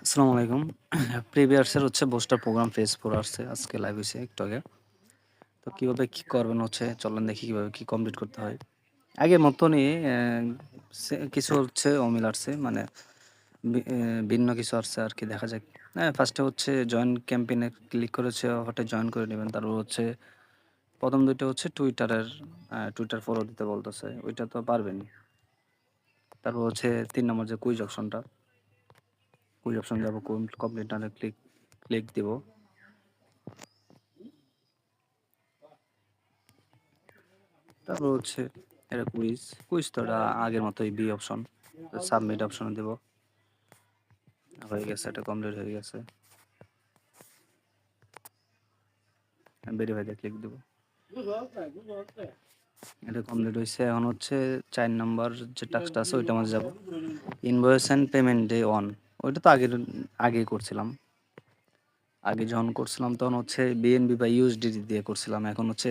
আসসালামু আলাইকুম। প্রিভিয়াসের হচ্ছে বুস্টার প্রোগ্রাম ফেজ 4 আসছে। আজকে লাইভ হইছে একটু আগে। তো কিভাবে কি করবেন হচ্ছে চলেন দেখি কিভাবে কি কমপ্লিট করতে হয়। আগের মতনই কিছু হচ্ছে অমিল আসছে মানে ভিন্ন কিছু আসছে আরকি দেখা যাক। ফার্স্টে হচ্ছে জয়েন ক্যাম্পেইনে ক্লিক করেছে হটে জয়েন করে নিবেন। তারপর হচ্ছে ১ম ২ টা হচ্ছে টুইটার ফলো দিতে বলতেছে। ওইটা তো পারবেনই। তারপর হচ্ছে ৩ নম্বর যে কুইজ অপশনটা, কুইজ অপশন যাব কমপ্লিট নারে ক্লিক দিব। তারপর হচ্ছে এটা কুইজ তো এটা আগের মতোই বি অপশন সাবমিট অপশনে দেব। হয়ে গেছে, এটা কমপ্লিট হয়ে গেছে। ভেরিফাইতে ক্লিক দেব। এটা কমপ্লিট হয়েছে। এখন হচ্ছে ৪ নাম্বার যে টাস্কটা আছে ওইটা মাঝে যাব। Invoice and payment day on, ওইটা তো আগেই করছিলাম। আগে যখন করছিলাম তখন হচ্ছে বিএনবি বা ইউএসডিটি দিয়ে করছিলাম। এখন হচ্ছে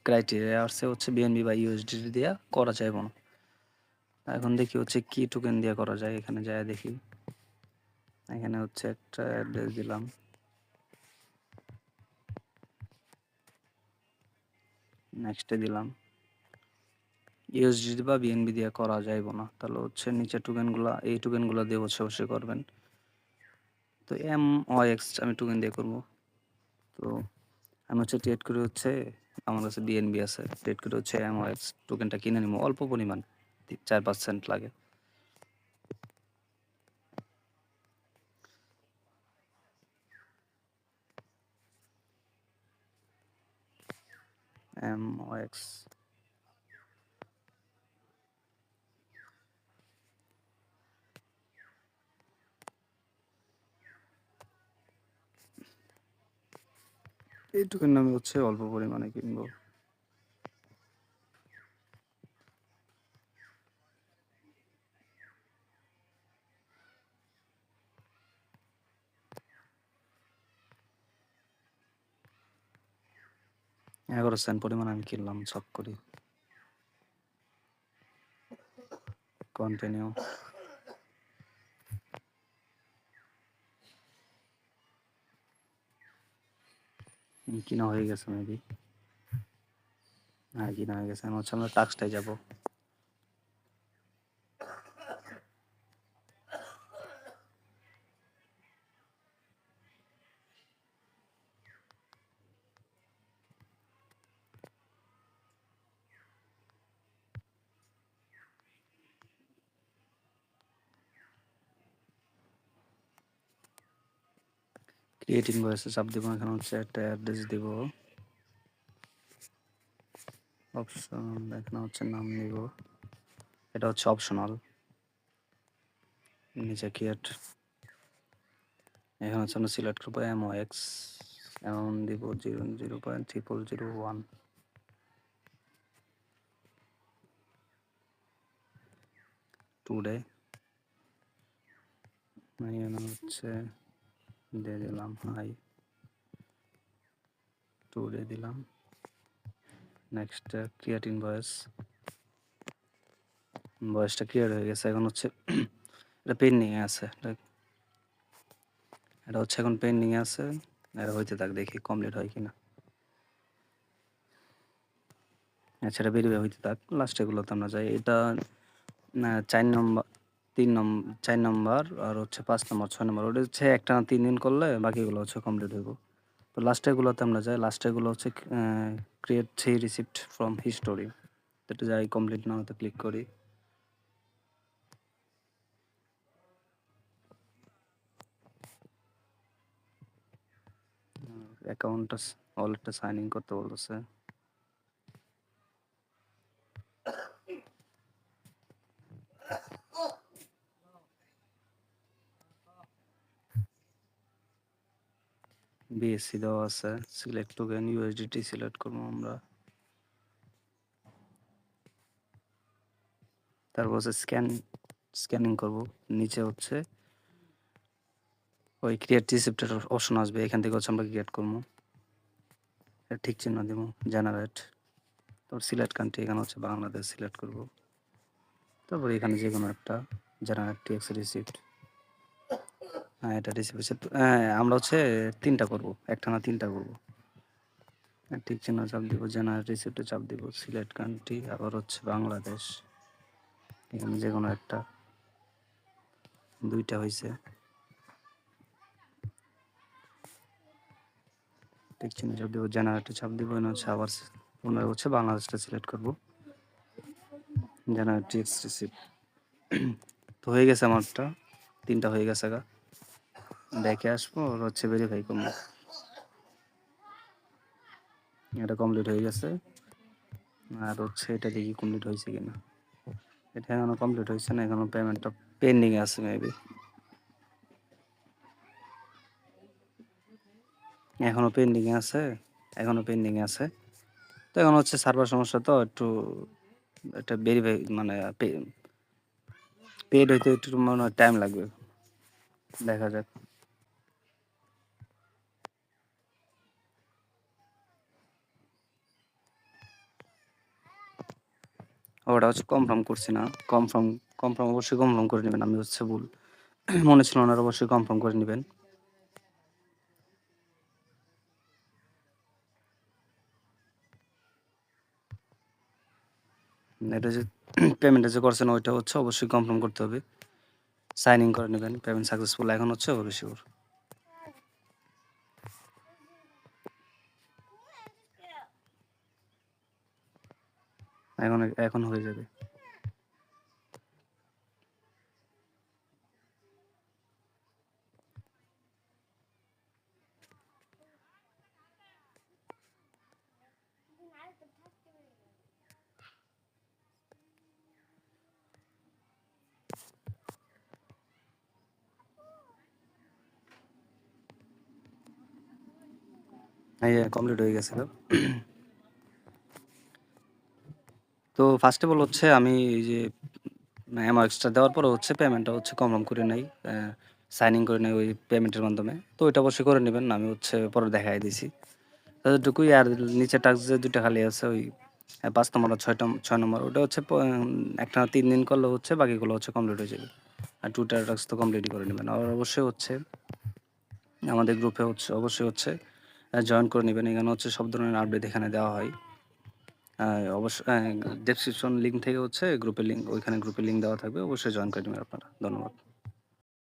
ক্রাইটেরিয়া আসছে হচ্ছে বিএনবি বা ইউএসডিটি দিয়ে করা যাইব না। এখন দেখি হচ্ছে কি টোকেন দিয়ে করা যায়, এখানে যায় দেখি। এখানে হচ্ছে একটা অ্যাড্রেস দিলাম, নেক্সটে দিলাম। ইউএসডিটি বা বিএনবি দিয়ে করা যাইব না, তাহলে হচ্ছে নিচে টোকেনগুলা এই টোকেনগুলো দিয়ে হচ্ছে অবশ্যই করবেন। তো MOX আমি টোকেন দিয়ে করব। তো আমি হচ্ছে ট্রেড করে হচ্ছে আমার কাছে বিএনবি আছে, ট্রেড করে হচ্ছে MOX টোকেনটা কিনে নিব অল্প পরিমাণ, 4-5 সেন্ট লাগে। MOX এই টোকেন আমি হচ্ছে অল্প পরিমাণে কিনবো। $11 পরিমাণ আমি কিনলাম সব করি। কন্টিনিউ। কিনা হয়ে গেছে মেবি। হ্যাঁ, কিনা হয়ে গেছে। এখন হচ্ছে আমরা টাস্কটায় যাব। ক্রিয়েট ইনভয়েসে চাপ দিব। এখানে হচ্ছে একটা অ্যাড্রেস দিব, অপশন এখানে হচ্ছে নাম নিব, এটা হচ্ছে অপশনাল। নিচে ক্রিয়েট, এখানে হচ্ছে আমরা সিলেক্ট করবো MOX, অ্যামাউন্ট দিব 0.0001 টুডে। এখানে হচ্ছে দিয়ে দিলাম হাই, টুডে দিলাম। নেক্সট ক্রিয়েট ইনভয়েসটা ক্রিয়েট হয়ে গেছে। এখন হচ্ছে এটা পেন্ডিং আছে, এটা হচ্ছে এখন পেন্ডিং আছে। এটা হইতে থাক, দেখি কমপ্লিট হয় কিনা। আচ্ছা, এটা বেরিয়ে হইতে থাক। লাস্টেগুলোতে আমরা যাই। এটা 4 নম্বর 4 নম্বর আর হচ্ছে 5 নম্বর 6 নম্বর, ওটা হচ্ছে একটানা 3 দিন করলে বাকিগুলো হচ্ছে কমপ্লিট হইব। তো লাস্টেরগুলোতে আমরা যাই। লাস্টেরগুলো হচ্ছে ক্রিয়েট 3 রিসিপ্ট ফ্রম হিস্টোরি। তো এটা যাই, কমপ্লিট না হতে ক্লিক করি। অ্যাকাউন্টটা ওয়ালেটটা সাইন ইন করতে বলতেছে। বিএসসি দেওয়া আছে, সিলেক্ট টোকেন ইউএসডিটি সিলেক্ট করবো আমরা। তারপর হচ্ছে স্ক্যানিং করব। নিচে হচ্ছে ওই ক্রিয়েট রিসিপ্টের অপশন আসবে, এখান থেকে হচ্ছে আমরা ক্রিয়েট করবো। ঠিক চিহ্ন দিব, জেনারেট। তারপর সিলেক্ট কান্ট্রি, এখানে হচ্ছে বাংলাদেশ সিলেক্ট করব। তারপর এখানে যে কোনো একটা জেনারেট টিএক্স রিসিপ্ট, হ্যাঁ, এটা রিসিভ হয়েছে। হ্যাঁ, আমরা হচ্ছে ৩ টা করব। একটানা ৩ টা করব। টিক চিহ্ন চাপ দিব, জেনারেট রিসিপ্টে চাপ দিব, সিলেক্ট কান্ট্রি, আবার হচ্ছে বাংলাদেশ। এখানে যেকোনো একটা, ২ টা হইছে। টিক চিহ্ন চাপ দিব, জেনারেটে চাপ দিব, এখানে হচ্ছে আবার পুনরায় হচ্ছে বাংলাদেশটা সিলেক্ট করব। Generate text receipt. তো হয়ে গেছে আমারটা, ৩ টা হয়ে গেছে গা। ব্যাকে আসবো, আর হচ্ছে ভেরিফাই করব। এটা কমপ্লিট হয়ে গেছে। আর হচ্ছে এটা দেখি কমপ্লিট হয়েছে কিনা। এটা এখনো কমপ্লিট হয়েছে না, এখনো পেমেন্টটা পেন্ডিং আছে মেবি। এখনো পেন্ডিং আছে, এখনো পেন্ডিং আছে। তো এখন হচ্ছে সার্ভার সমস্যা, তো একটু এটা ভেরিফাই মানে পেড হইতে একটু মনে হয় টাইম লাগবে। দেখা যাক। ওটা হচ্ছে কনফার্ম করছি না। কনফার্ম কনফার্ম অবশ্যই কনফার্ম করে নেবেন। আমি হচ্ছে ভুল মনে ছিল না, অবশ্যই কনফার্ম করে নেবেন। এটা যে পেমেন্টটা যে করছেন ওইটা হচ্ছে অবশ্যই কনফার্ম করতে হবে। সাইন ইন করে নেবেন। পেমেন্ট সাকসেসফুল এখন হচ্ছে ওকে শিওর। এখন এখন হয়ে যাবে। এই কমপ্লিট হয়ে গেছে। তো ফার্স্ট অফ অল হচ্ছে আমি এই যে অ্যামাউন্ট এক্সট্রা দেওয়ার পরে হচ্ছে পেমেন্টটা হচ্ছে কনফার্ম করে নেই, সাইন ইন করে নেই ওই পেমেন্টের মাধ্যমে। তো ওইটা অবশ্যই করে নেবেন। আমি হচ্ছে পরে দেখাই দিছি এতটুকুই। আর নিচে টাস্ক যে ২টা খালি আছে, ওই ৫ নম্বর আর ৬ নম্বর, ওটা হচ্ছে একটা ৩ দিন করলে হচ্ছে বাকিগুলো হচ্ছে কমপ্লিট হয়ে যাবে। আর 2টা টাস্ক তো কমপ্লিটই করে নেবেন। আর অবশ্যই হচ্ছে আমাদের গ্রুপে হচ্ছে অবশ্যই হচ্ছে জয়েন করে নেবেন। এখানে হচ্ছে সব ধরনের আপডেট এখানে দেওয়া হয়। অবশ্যই ডেসক্রিপশন লিঙ্ক থেকে হচ্ছে গ্রুপের লিঙ্ক, ওইখানে গ্রুপের লিঙ্ক দেওয়া থাকবে। অবশ্যই জয়েন করে নেবেন আপনারা। ধন্যবাদ।